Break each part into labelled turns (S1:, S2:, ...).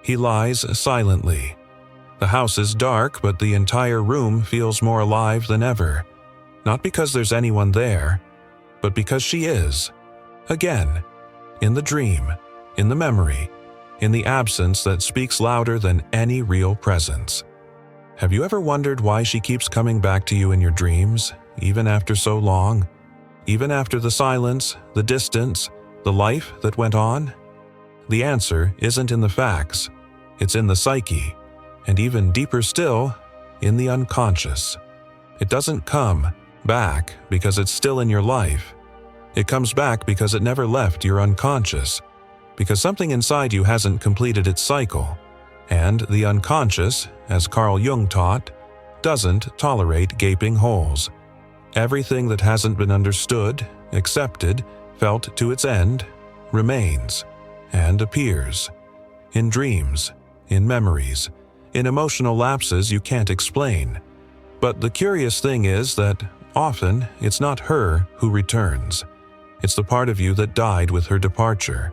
S1: He lies silently. The house is dark, but the entire room feels more alive than ever. Not because there's anyone there, but because she is. Again, in the dream, in the memory, in the absence that speaks louder than any real presence. Have you ever wondered why she keeps coming back to you in your dreams, even after so long? Even after the silence, the distance, the life that went on? The answer isn't in the facts. It's in the psyche, and even deeper still, in the unconscious. It doesn't come back because it's still in your life. It comes back because it never left your unconscious, because something inside you hasn't completed its cycle. And the unconscious, as Carl Jung taught, doesn't tolerate gaping holes. Everything that hasn't been understood, accepted, felt to its end, remains and appears. In dreams, in memories, in emotional lapses you can't explain. But the curious thing is that often it's not her who returns. It's the part of you that died with her departure.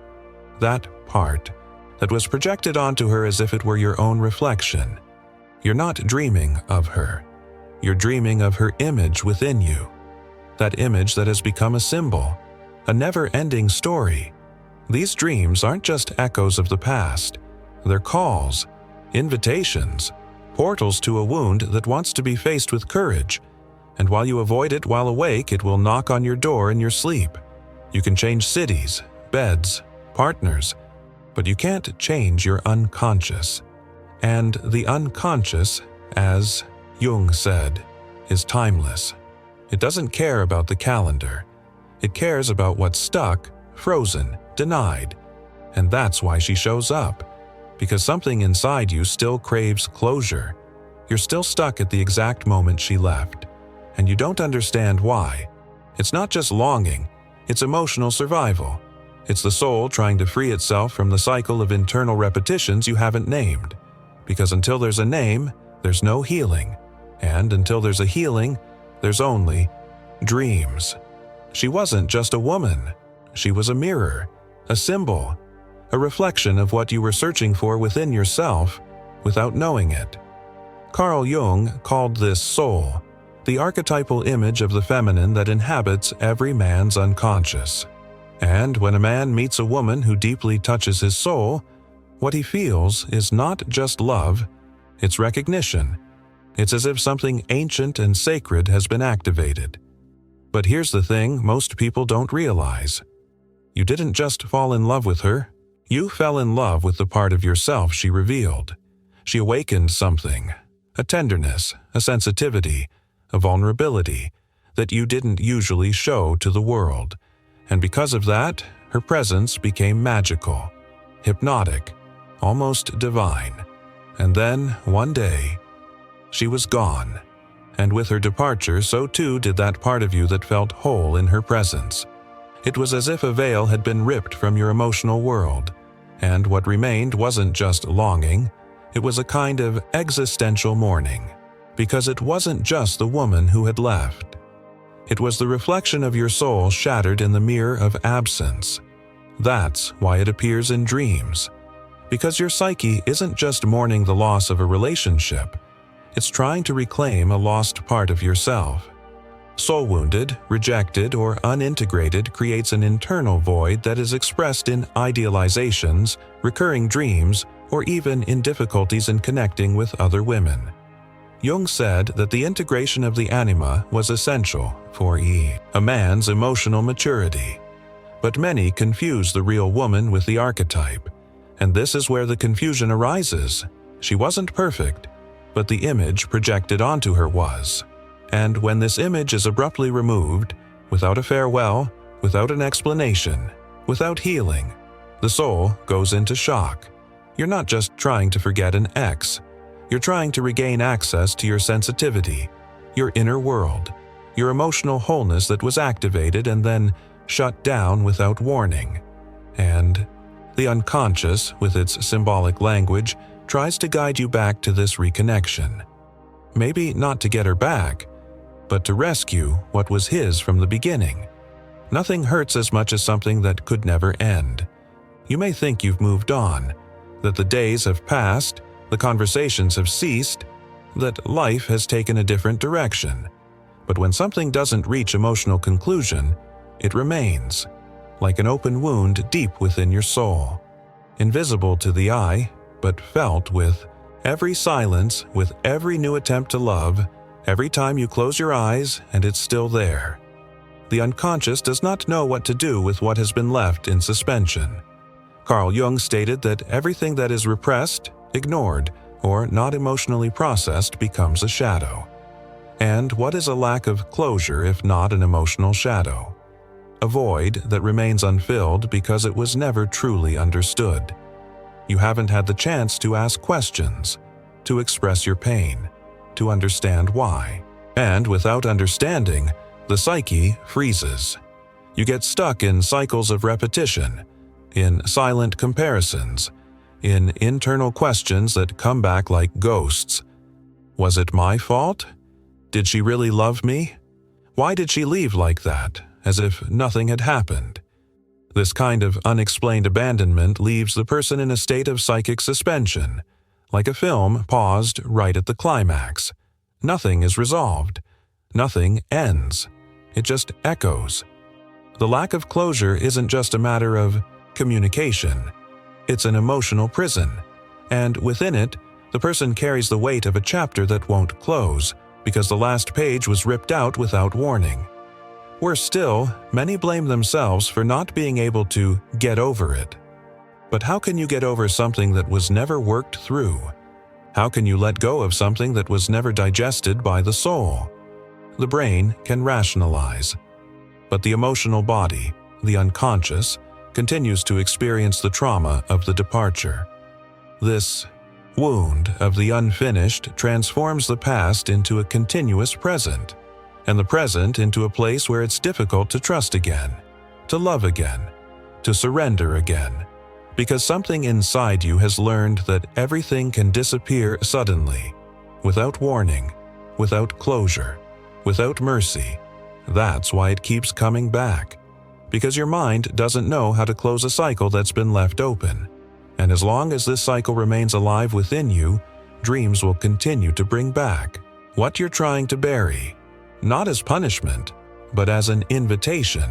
S1: That part that was projected onto her as if it were your own reflection. You're not dreaming of her. You're dreaming of her image within you. That image that has become a symbol, a never-ending story. These dreams aren't just echoes of the past. They're calls, invitations, portals to a wound that wants to be faced with courage. And while you avoid it while awake, it will knock on your door in your sleep. You can change cities, beds, partners, but you can't change your unconscious. And the unconscious, as Jung said, is timeless. It doesn't care about the calendar. It cares about what's stuck, frozen, denied. And that's why she shows up. Because something inside you still craves closure. You're still stuck at the exact moment she left. And you don't understand why. It's not just longing, it's emotional survival. It's the soul trying to free itself from the cycle of internal repetitions you haven't named. Because until there's a name, there's no healing. And until there's a healing, there's only dreams. She wasn't just a woman. She was a mirror, a symbol, a reflection of what you were searching for within yourself without knowing it. Carl Jung called this soul, the archetypal image of the feminine that inhabits every man's unconscious. And when a man meets a woman who deeply touches his soul, what he feels is not just love, it's recognition. It's as if something ancient and sacred has been activated. But here's the thing most people don't realize. You didn't just fall in love with her, you fell in love with the part of yourself she revealed. She awakened something, a tenderness, a sensitivity, a vulnerability that you didn't usually show to the world. And because of that, her presence became magical, hypnotic, almost divine. And then, one day, she was gone. And with her departure, so too did that part of you that felt whole in her presence. It was as if a veil had been ripped from your emotional world. And what remained wasn't just longing, it was a kind of existential mourning. Because it wasn't just the woman who had left. It was the reflection of your soul shattered in the mirror of absence. That's why it appears in dreams. Because your psyche isn't just mourning the loss of a relationship, it's trying to reclaim a lost part of yourself. Soul-wounded, rejected, or unintegrated creates an internal void that is expressed in idealizations, recurring dreams, or even in difficulties in connecting with other women. Jung said that the integration of the anima was essential for a man's emotional maturity. But many confuse the real woman with the archetype, and this is where the confusion arises. She wasn't perfect, but the image projected onto her was. And when this image is abruptly removed, without a farewell, without an explanation, without healing, the soul goes into shock. You're not just trying to forget an ex. You're trying to regain access to your sensitivity, your inner world, your emotional wholeness that was activated and then shut down without warning. And the unconscious, with its symbolic language, tries to guide you back to this reconnection. Maybe not to get her back, but to rescue what was his from the beginning. Nothing hurts as much as something that could never end. You may think you've moved on, that the days have passed, the conversations have ceased, that life has taken a different direction. But when something doesn't reach emotional conclusion, it remains, like an open wound deep within your soul, invisible to the eye, but felt with every silence, with every new attempt to love, every time you close your eyes and it's still there. The unconscious does not know what to do with what has been left in suspension. Carl Jung stated that everything that is repressed, ignored, or not emotionally processed becomes a shadow. And what is a lack of closure if not an emotional shadow? A void that remains unfilled because it was never truly understood. You haven't had the chance to ask questions, to express your pain, to understand why. And without understanding, the psyche freezes. You get stuck in cycles of repetition, in silent comparisons, in internal questions that come back like ghosts. Was it my fault? Did she really love me? Why did she leave like that, as if nothing had happened? This kind of unexplained abandonment leaves the person in a state of psychic suspension, like a film paused right at the climax. Nothing is resolved. Nothing ends. It just echoes. The lack of closure isn't just a matter of communication. It's an emotional prison, and within it, the person carries the weight of a chapter that won't close because the last page was ripped out without warning. Worse still, many blame themselves for not being able to get over it. But how can you get over something that was never worked through? How can you let go of something that was never digested by the soul? The brain can rationalize, but the emotional body, the unconscious, continues to experience the trauma of the departure. This wound of the unfinished transforms the past into a continuous present, and the present into a place where it's difficult to trust again, to love again, to surrender again, because something inside you has learned that everything can disappear suddenly, without warning, without closure, without mercy. That's why it keeps coming back, because your mind doesn't know how to close a cycle that's been left open. And as long as this cycle remains alive within you, dreams will continue to bring back what you're trying to bury, not as punishment, but as an invitation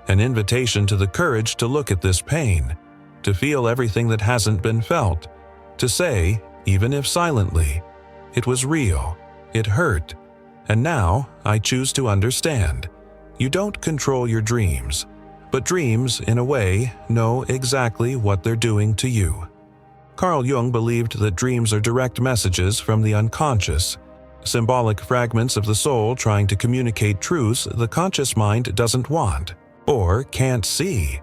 S1: to the courage to look at this pain, to feel everything that hasn't been felt, to say, even if silently, it was real, it hurt, and now I choose to understand. You don't control your dreams, but dreams, in a way, know exactly what they're doing to you. Carl Jung believed that dreams are direct messages from the unconscious, symbolic fragments of the soul trying to communicate truths the conscious mind doesn't want or can't see.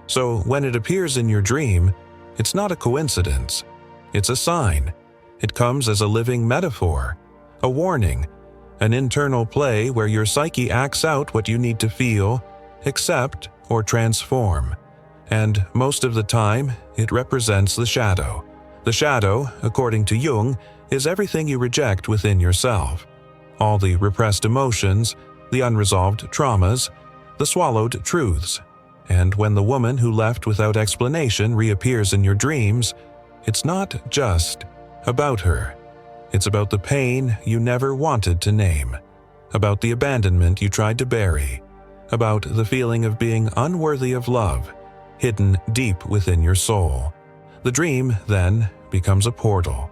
S1: So when it appears in your dream, it's not a coincidence. It's a sign. It comes as a living metaphor, a warning, an internal play where your psyche acts out what you need to feel, accept, or transform. And most of the time, it represents the shadow. The shadow, according to Jung, is everything you reject within yourself. All the repressed emotions, the unresolved traumas, the swallowed truths. And when the woman who left without explanation reappears in your dreams, it's not just about her. It's about the pain you never wanted to name, about the abandonment you tried to bury, about the feeling of being unworthy of love, hidden deep within your soul. The dream, then, becomes a portal,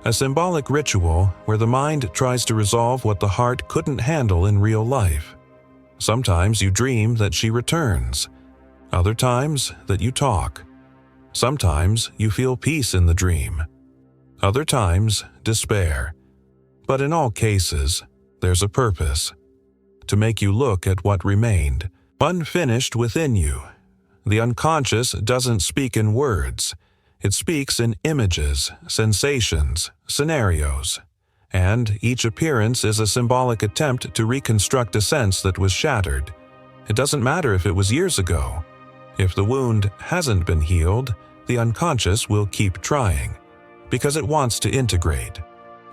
S1: a symbolic ritual where the mind tries to resolve what the heart couldn't handle in real life. Sometimes you dream that she returns, other times that you talk. Sometimes you feel peace in the dream, other times despair. But in all cases, there's a purpose: to make you look at what remained, unfinished within you. The unconscious doesn't speak in words. It speaks in images, sensations, scenarios. And each appearance is a symbolic attempt to reconstruct a sense that was shattered. It doesn't matter if it was years ago. If the wound hasn't been healed, the unconscious will keep trying, because it wants to integrate.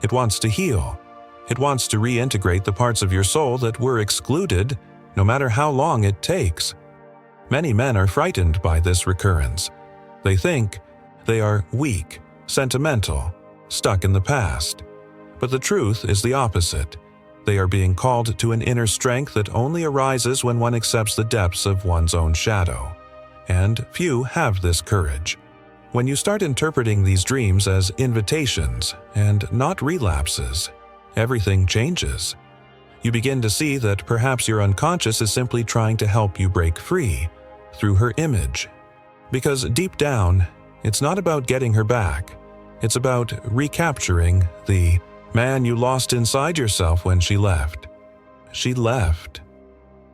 S1: It wants to heal. It wants to reintegrate the parts of your soul that were excluded, no matter how long it takes. Many men are frightened by this recurrence. They think, They are weak, sentimental, stuck in the past. But the truth is the opposite. They are being called to an inner strength that only arises when one accepts the depths of one's own shadow. And few have this courage. When you start interpreting these dreams as invitations and not relapses, everything changes. You begin to see that perhaps your unconscious is simply trying to help you break free through her image. Because deep down, it's not about getting her back. It's about recapturing the man you lost inside yourself when she left. She left.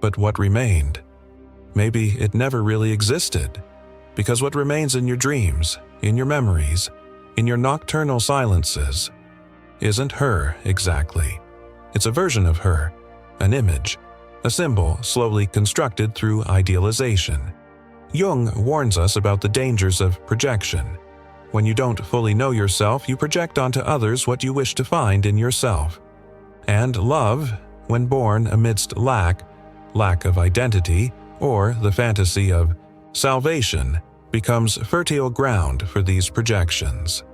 S1: But what remained? Maybe it never really existed. Because what remains in your dreams, in your memories, in your nocturnal silences, isn't her exactly. It's a version of her, an image, a symbol slowly constructed through idealization. Jung warns us about the dangers of projection. When you don't fully know yourself, you project onto others what you wish to find in yourself. And love, when born amidst lack of identity, or the fantasy of salvation, becomes fertile ground for these projections.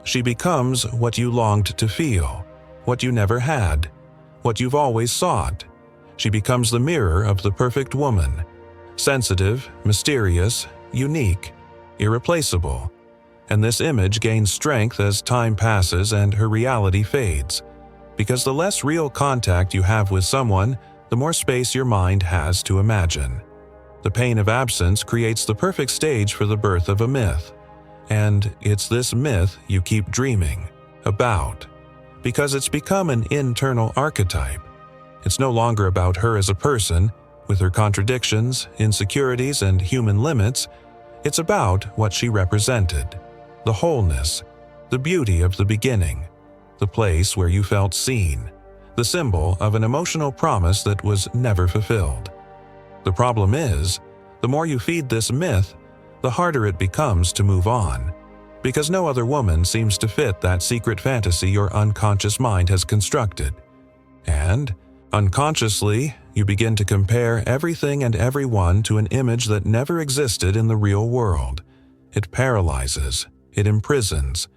S1: She becomes what you longed to feel, what you never had, what you've always sought. She becomes the mirror of the perfect woman, sensitive, mysterious, unique, irreplaceable. And this image gains strength as time passes and her reality fades, because the less real contact you have with someone, the more space your mind has to imagine. The pain of absence creates the perfect stage for the birth of a myth, and it's this myth you keep dreaming about, because it's become an internal archetype. It's no longer about her as a person, with her contradictions, insecurities, and human limits. It's about what she represented. The wholeness, the beauty of the beginning, the place where you felt seen, the symbol of an emotional promise that was never fulfilled. The problem is, the more you feed this myth, the harder it becomes to move on, because no other woman seems to fit that secret fantasy your unconscious mind has constructed. And, unconsciously, you begin to compare everything and everyone to an image that never existed in the real world. It paralyzes. It imprisons.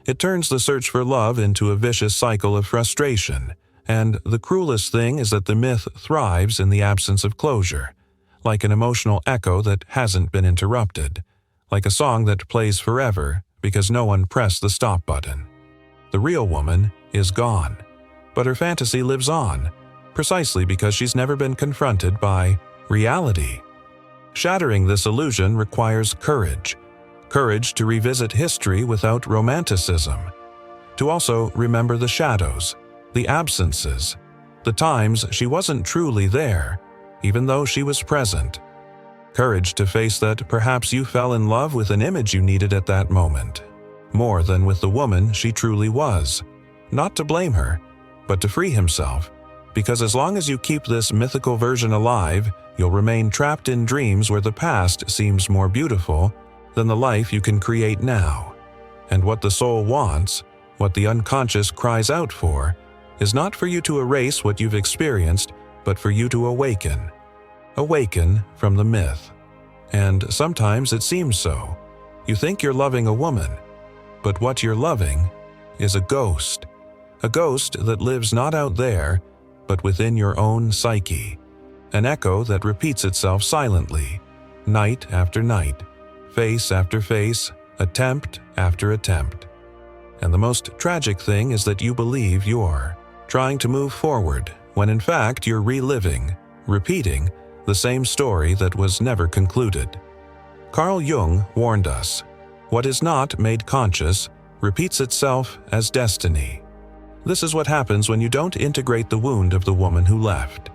S1: It turns the search for love into a vicious cycle of frustration, and the cruelest thing is that the myth thrives in the absence of closure, like an emotional echo that hasn't been interrupted, like a song that plays forever because no one pressed the stop button. The real woman is gone, but her fantasy lives on, precisely because she's never been confronted by reality. Shattering this illusion requires courage to revisit history without romanticism, to also remember the shadows, the absences, the times she wasn't truly there, even though she was present. Courage to face that perhaps you fell in love with an image you needed at that moment, more than with the woman she truly was. Not to blame her, but to free himself, because as long as you keep this mythical version alive, you'll remain trapped in dreams where the past seems more beautiful than the life you can create now. And what the soul wants, what the unconscious cries out for, is not for you to erase what you've experienced, but for you to awaken. Awaken from the myth. And sometimes it seems so. You think you're loving a woman, but what you're loving is a ghost that lives not out there, but within your own psyche. An echo that repeats itself silently, night after night, face after face, attempt after attempt. And the most tragic thing is that you believe you're trying to move forward, when in fact you're reliving, repeating, the same story that was never concluded. Carl Jung warned us, what is not made conscious repeats itself as destiny. This is what happens when you don't integrate the wound of the woman who left.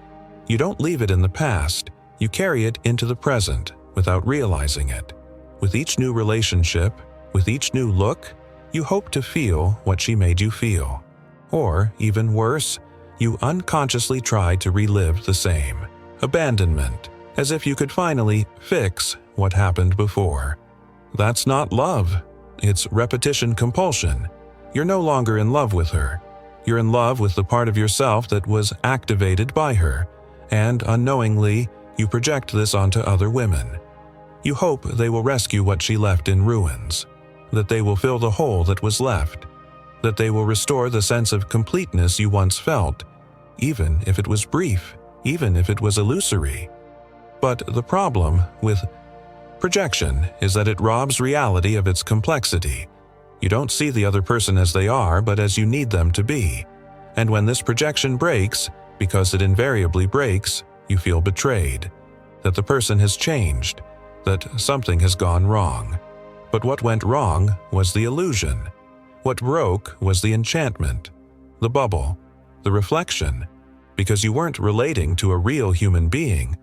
S1: You don't leave it in the past, you carry it into the present without realizing it. With each new relationship, with each new look, you hope to feel what she made you feel. Or, even worse, you unconsciously try to relive the same. Abandonment, as if you could finally fix what happened before. That's not love. It's repetition compulsion. You're no longer in love with her. You're in love with the part of yourself that was activated by her, and unknowingly, you project this onto other women. You hope they will rescue what she left in ruins. that they will fill the hole that was left, that they will restore the sense of completeness you once felt, even if it was brief, even if it was illusory. But the problem with projection is that it robs reality of its complexity. You don't see the other person as they are, but as you need them to be. And when this projection breaks, because it invariably breaks, you feel betrayed, that the person has changed, that something has gone wrong. But what went wrong was the illusion. What broke was the enchantment, the bubble, the reflection, because you weren't relating to a real human being,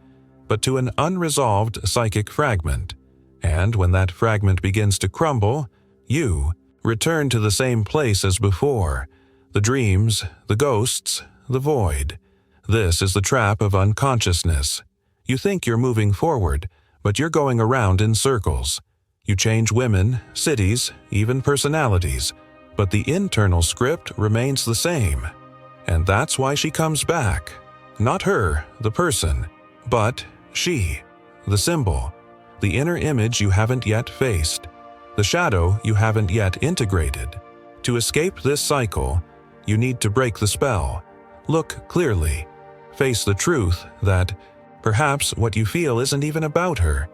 S1: but to an unresolved psychic fragment. And when that fragment begins to crumble, you return to the same place as before, the dreams, the ghosts, the void. This is the trap of unconsciousness. You think you're moving forward, but you're going around in circles. You change women, cities, even personalities, but the internal script remains the same. And that's why she comes back. Not her, the person, but she, the symbol, the inner image you haven't yet faced, the shadow you haven't yet integrated. To escape this cycle, you need to break the spell, look clearly, face the truth that perhaps what you feel isn't even about her.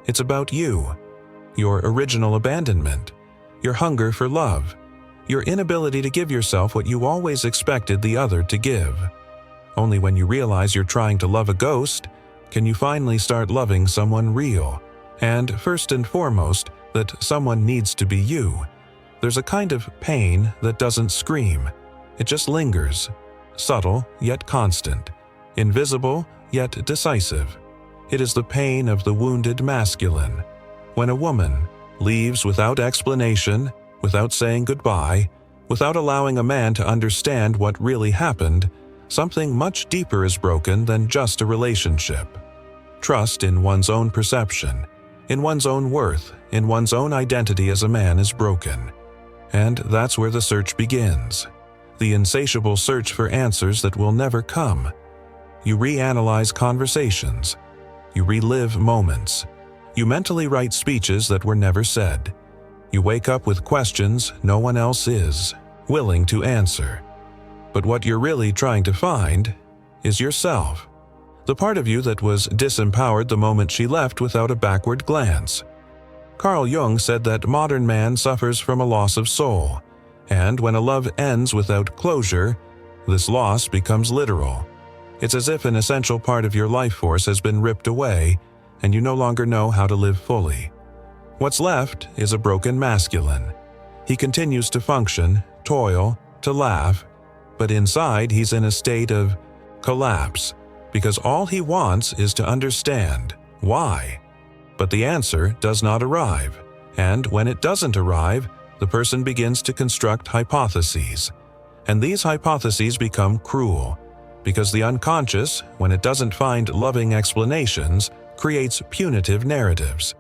S1: It's about you, your original abandonment, your hunger for love, your inability to give yourself what you always expected the other to give. Only when you realize you're trying to love a ghost can you finally start loving someone real. And first and foremost, that someone needs to be you. There's a kind of pain that doesn't scream. It just lingers, subtle yet constant, invisible yet decisive. It is the pain of the wounded masculine. When a woman leaves without explanation, without saying goodbye, without allowing a man to understand what really happened, something much deeper is broken than just a relationship. Trust in one's own perception, in one's own worth, in one's own identity as a man is broken. And that's where the search begins. The insatiable search for answers that will never come. You reanalyze conversations. You relive moments. You mentally write speeches that were never said. You wake up with questions no one else is willing to answer. But what you're really trying to find is yourself. The part of you that was disempowered the moment she left without a backward glance. Carl Jung said that modern man suffers from a loss of soul, and when a love ends without closure, this loss becomes literal. It's as if an essential part of your life force has been ripped away, and you no longer know how to live fully. What's left is a broken masculine. He continues to function, toil, to laugh, but inside he's in a state of collapse, because all he wants is to understand why. But the answer does not arrive, and when it doesn't arrive, the person begins to construct hypotheses. And these hypotheses become cruel, because the unconscious, when it doesn't find loving explanations, creates punitive narratives.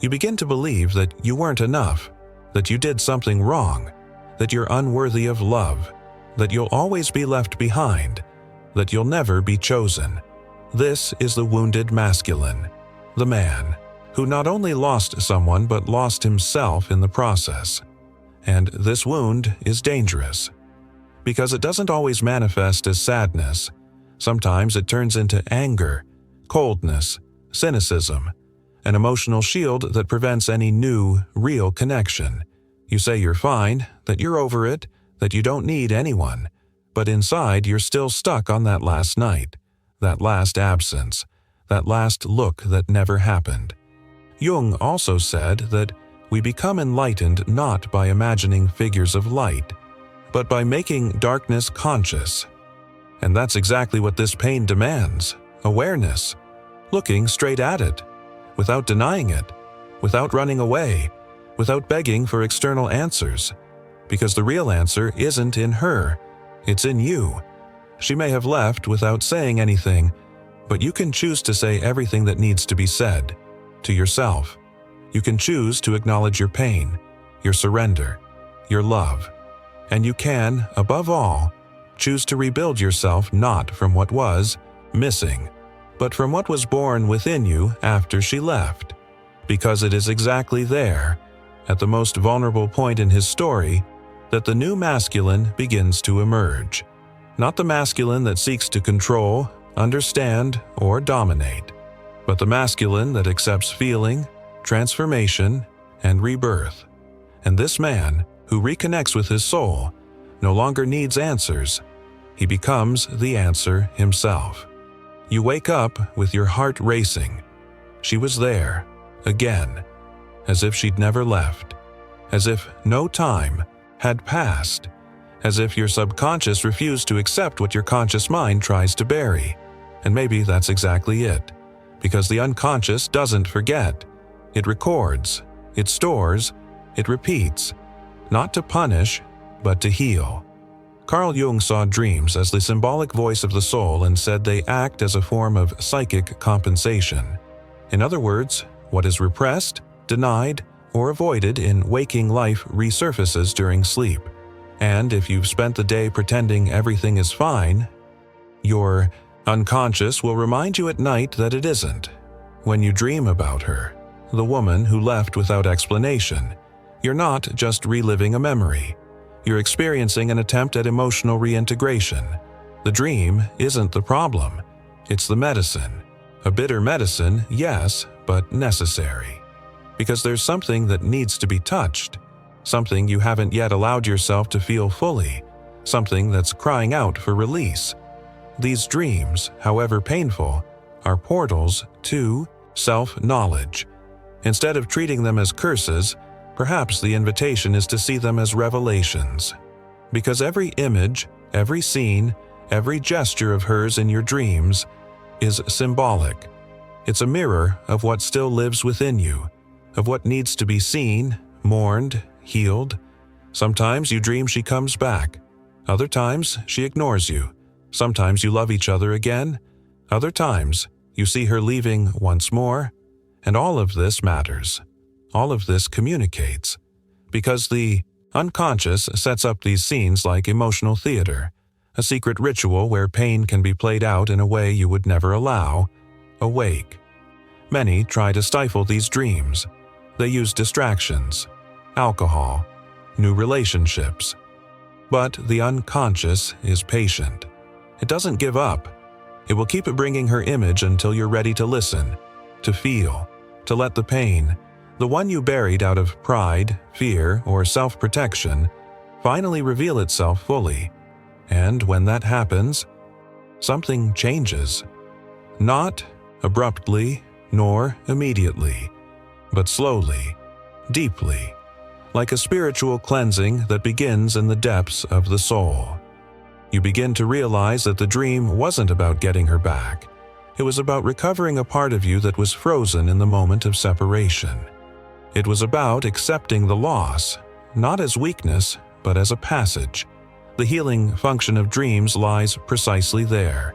S1: You begin to believe that you weren't enough, that you did something wrong, that you're unworthy of love, that you'll always be left behind, that you'll never be chosen. This is the wounded masculine, the man, who not only lost someone but lost himself in the process. And this wound is dangerous, because it doesn't always manifest as sadness. Sometimes it turns into anger, coldness, cynicism, an emotional shield that prevents any new, real connection. You say you're fine, that you're over it, that you don't need anyone, but inside you're still stuck on that last night, that last absence, that last look that never happened. Jung also said that we become enlightened not by imagining figures of light, but by making darkness conscious. And that's exactly what this pain demands: awareness, looking straight at it, without denying it, without running away, without begging for external answers. Because the real answer isn't in her, it's in you. She may have left without saying anything, but you can choose to say everything that needs to be said, to yourself. You can choose to acknowledge your pain, your surrender, your love. And you can, above all, choose to rebuild yourself not from what was missing, but from what was born within you after she left, because it is exactly there, at the most vulnerable point in his story, that the new masculine begins to emerge. Not the masculine that seeks to control, understand, or dominate, but the masculine that accepts feeling, transformation, and rebirth. And this man, who reconnects with his soul, no longer needs answers. He becomes the answer himself. You wake up with your heart racing. She was there, again, as if she'd never left, as if no time had passed, as if your subconscious refused to accept what your conscious mind tries to bury. And maybe that's exactly it, because the unconscious doesn't forget. It records, it stores, it repeats, not to punish, but to heal. Carl Jung saw dreams as the symbolic voice of the soul and said they act as a form of psychic compensation. In other words, what is repressed, denied, or avoided in waking life resurfaces during sleep. And if you've spent the day pretending everything is fine, your unconscious will remind you at night that it isn't. When you dream about her, the woman who left without explanation, you're not just reliving a memory. You're experiencing an attempt at emotional reintegration. The dream isn't the problem. It's the medicine. A bitter medicine, yes, but necessary. Because there's something that needs to be touched, something you haven't yet allowed yourself to feel fully, something that's crying out for release. These dreams, however painful, are portals to self-knowledge. Instead of treating them as curses, perhaps the invitation is to see them as revelations. Because every image, every scene, every gesture of hers in your dreams is symbolic. It's a mirror of what still lives within you, of what needs to be seen, mourned, healed. Sometimes you dream she comes back. Other times she ignores you. Sometimes you love each other again. Other times you see her leaving once more. And all of this matters. All of this communicates. Because the unconscious sets up these scenes like emotional theater, a secret ritual where pain can be played out in a way you would never allow, awake. Many try to stifle these dreams. They use distractions, alcohol, new relationships. But the unconscious is patient. It doesn't give up. It will keep bringing her image until you're ready to listen, to feel, to let the pain, the one you buried out of pride, fear, or self-protection, finally reveal itself fully. And when that happens, something changes. Not abruptly, nor immediately, but slowly, deeply, like a spiritual cleansing that begins in the depths of the soul. You begin to realize that the dream wasn't about getting her back. It was about recovering a part of you that was frozen in the moment of separation. It was about accepting the loss, not as weakness, but as a passage. The healing function of dreams lies precisely there.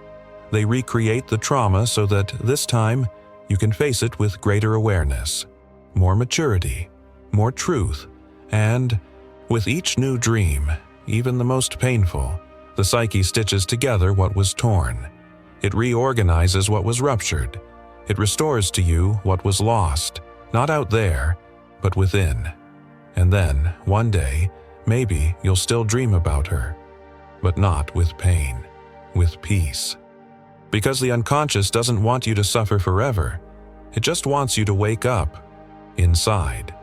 S1: They recreate the trauma so that this time you can face it with greater awareness, more maturity, more truth, and with each new dream, even the most painful, the psyche stitches together what was torn. It reorganizes what was ruptured. It restores to you what was lost, not out there, but within. And then, one day, maybe you'll still dream about her, but not with pain, with peace. Because the unconscious doesn't want you to suffer forever. It just wants you to wake up, inside.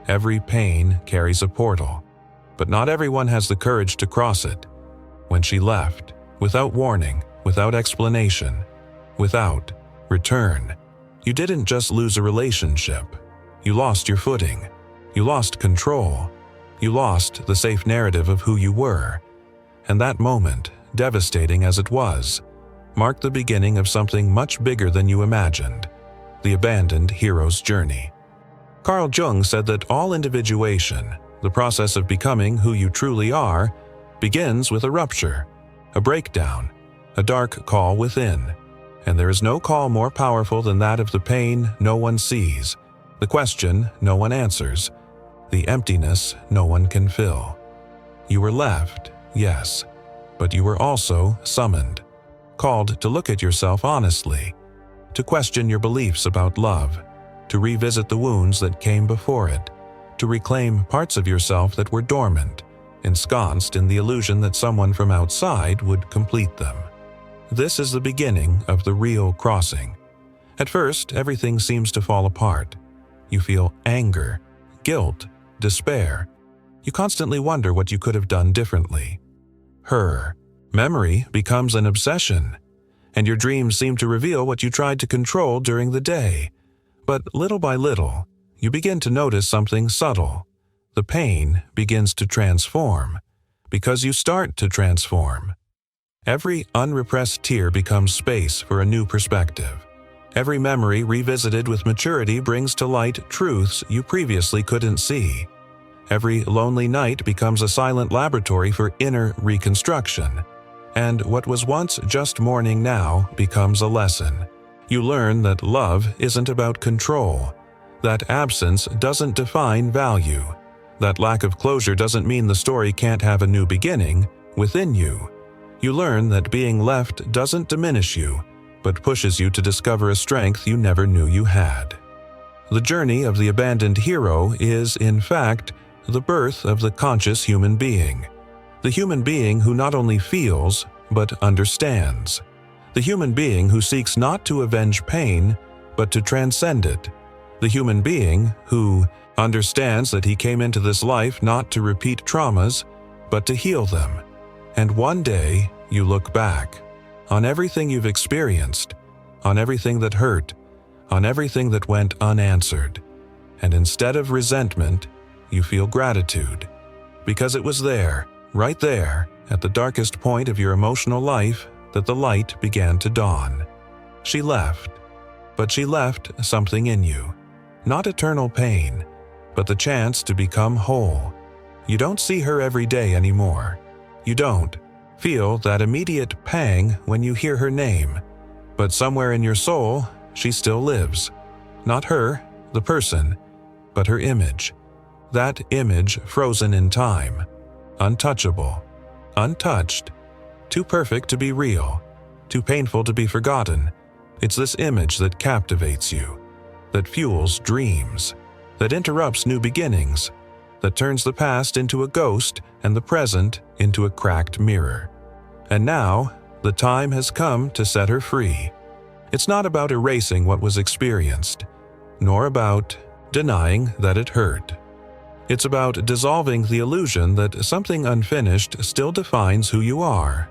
S1: Every pain carries a portal, but not everyone has the courage to cross it. When she left, without warning, without explanation, without return, you didn't just lose a relationship. You lost your footing. You lost control. You lost the safe narrative of who you were. And that moment, devastating as it was, marked the beginning of something much bigger than you imagined, the abandoned hero's journey. Carl Jung said that all individuation, the process of becoming who you truly are, begins with a rupture, a breakdown, a dark call within. And there is no call more powerful than that of the pain no one sees, the question no one answers, the emptiness no one can fill. You were left, yes, but you were also summoned, called to look at yourself honestly, to question your beliefs about love, to revisit the wounds that came before it, to to reclaim parts of yourself that were dormant, ensconced in the illusion that someone from outside would complete them. This is the beginning of the real crossing. At first, everything seems to fall apart. You feel anger, guilt, despair. You constantly wonder what you could have done differently. Her memory becomes an obsession, and your dreams seem to reveal what you tried to control during the day. But little by little, you begin to notice something subtle. The pain begins to transform, because you start to transform. Every unrepressed tear becomes space for a new perspective. Every memory revisited with maturity brings to light truths you previously couldn't see. Every lonely night becomes a silent laboratory for inner reconstruction. And what was once just mourning now becomes a lesson. You learn that love isn't about control, that absence doesn't define value, that lack of closure doesn't mean the story can't have a new beginning within you. You learn that being left doesn't diminish you, but pushes you to discover a strength you never knew you had. The journey of the abandoned hero is, in fact, the birth of the conscious human being. The human being who not only feels, but understands. The human being who seeks not to avenge pain, but to transcend it. The human being who understands that he came into this life not to repeat traumas, but to heal them. And one day, you look back on everything you've experienced, on everything that hurt, on everything that went unanswered. And instead of resentment, you feel gratitude. Because it was there, right there, at the darkest point of your emotional life, that the light began to dawn. She left, but she left something in you. Not eternal pain, but the chance to become whole. You don't see her every day anymore. You don't feel that immediate pang when you hear her name, but somewhere in your soul, she still lives. Not her, the person, but her image. That image frozen in time, untouchable, untouched, too perfect to be real, too painful to be forgotten. It's this image that captivates you, that fuels dreams, that interrupts new beginnings, that turns the past into a ghost and the present into a cracked mirror. And now, the time has come to set her free. It's not about erasing what was experienced, nor about denying that it hurt. It's about dissolving the illusion that something unfinished still defines who you are.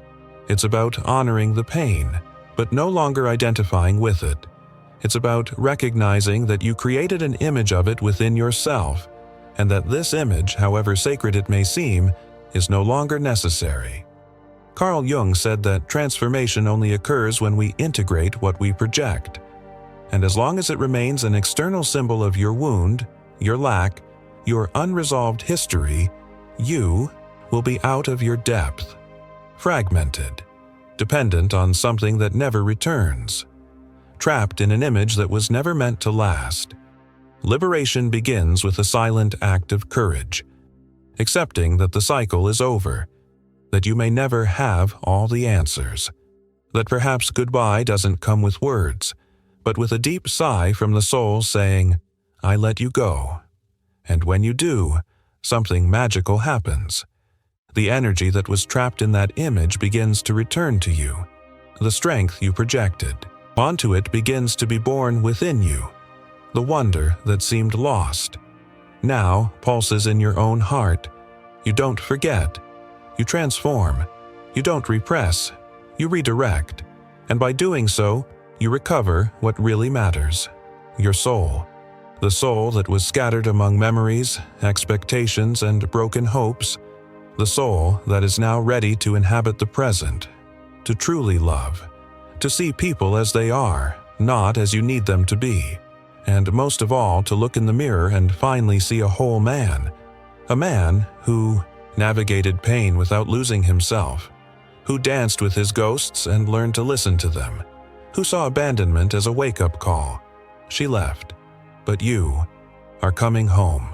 S1: It's about honoring the pain, but no longer identifying with it. It's about recognizing that you created an image of it within yourself, and that this image, however sacred it may seem, is no longer necessary. Carl Jung said that transformation only occurs when we integrate what we project. And as long as it remains an external symbol of your wound, your lack, your unresolved history, you will be out of your depth, fragmented, dependent on something that never returns, trapped in an image that was never meant to last. Liberation begins with a silent act of courage, accepting that the cycle is over, that you may never have all the answers, that perhaps goodbye doesn't come with words, but with a deep sigh from the soul saying, "I let you go." And when you do, something magical happens. The energy that was trapped in that image begins to return to you. The strength you projected onto it begins to be born within you. The wonder that seemed lost now pulses in your own heart. You don't forget. You transform. You don't repress. You redirect. And by doing so, you recover what really matters: your soul. The soul that was scattered among memories, expectations, and broken hopes. The soul that is now ready to inhabit the present, to truly love, to see people as they are, not as you need them to be, and most of all to look in the mirror and finally see a whole man, a man who navigated pain without losing himself, who danced with his ghosts and learned to listen to them, who saw abandonment as a wake-up call. She left, but you are coming home.